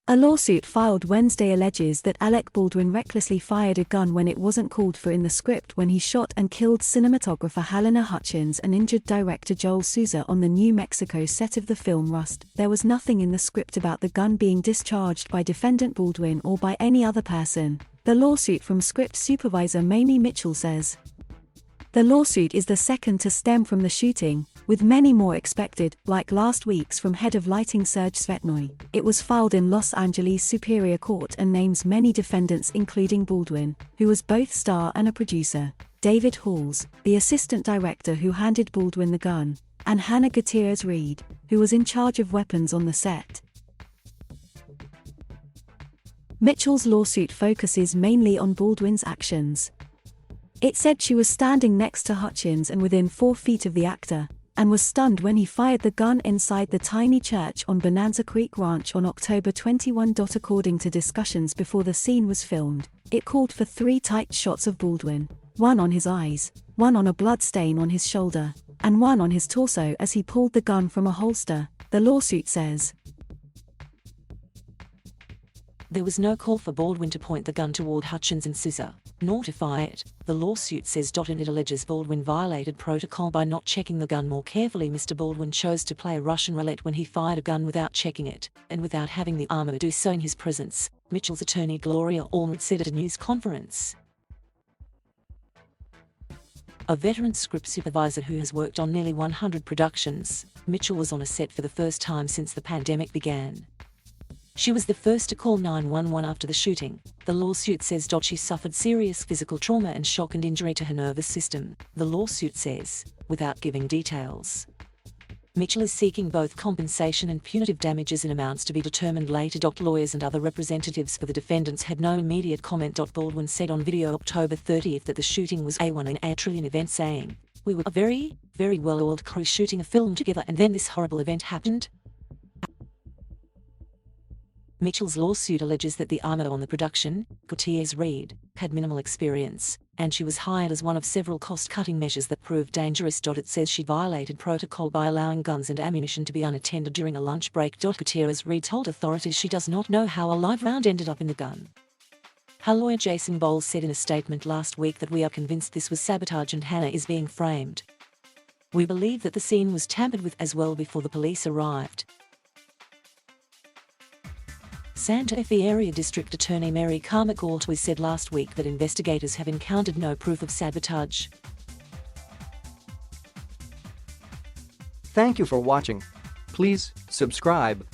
A lawsuit filed Wednesday alleges that Alec Baldwin recklessly fired a gun when it wasn't called for in the script when he shot and killed cinematographer Halyna Hutchins and injured director Joel Souza on the New Mexico set of the film Rust. There was nothing in the script about the gun being discharged by Defendant Baldwin or by any other person, the lawsuit from script supervisor Mamie Mitchell says. The lawsuit is the second to stem from the shooting, with many more expected, like last week's from head of lighting says.The. It was filed in Los Angeles Superior Court and names many defendants including Baldwin, who was both star and a producer, David Halls, the assistant director who handed Baldwin the gun, and Hannah Gutierrez-Reed, who was in charge of weapons on the set. Mitchell's lawsuit focuses mainly on Baldwin's actions. It said she was standing next to Hutchins and within 4 feet of the actor, and was stunned when he fired the gun inside the tiny church on Bonanza Creek Ranch on October 21. According to discussions before the scene was filmed, it called for 3 tight shots of Baldwin, one on his eyes, one on a blood stain on his shoulder, and one on his torso as he pulled the gun from a holster, the lawsuit says. There was no call for Baldwin to point the gun toward Hutchins and Souza, nor to fire it, the lawsuit says. And it alleges Baldwin violated protocol by not checking the gun more carefully. Mr. Baldwin chose to play Russian roulette when he fired a gun without checking it, and without having the armor do so in his presence, Mitchell's attorney Gloria Allred said at a news conference. A veteran script supervisor who has worked on nearly 100 productions, Mitchell was on a set for the first time since the pandemic began. She was the first to call 911 after the shooting, the lawsuit says. She suffered serious physical trauma and shock and injury to her nervous system, the lawsuit says, without giving details. Mitchell is seeking both compensation and punitive damages in amounts to be determined later. Lawyers and other representatives for the defendants had no immediate comment. Baldwin said on video October 30 that the shooting was one in a trillion event, saying, "We were a very, very well-oiled crew shooting a film together and then this horrible event happened." Mitchell's lawsuit alleges that the armor on the production, Gutierrez-Reed, had minimal experience, and she was hired as one of several cost-cutting measures that proved dangerous. It says she violated protocol by allowing guns and ammunition to be unattended during a lunch break. Gutierrez-Reed told authorities she does not know how a live round ended up in the gun. Her lawyer Jason Bowles said in a statement last week that "We are convinced this was sabotage and Hannah is being framed. We believe that the scene was tampered with as well before the police arrived." Santa Fe Area District Attorney Mary Carmack-Altwiz said last week that investigators have encountered no proof of sabotage. Thank you for watching. Please subscribe.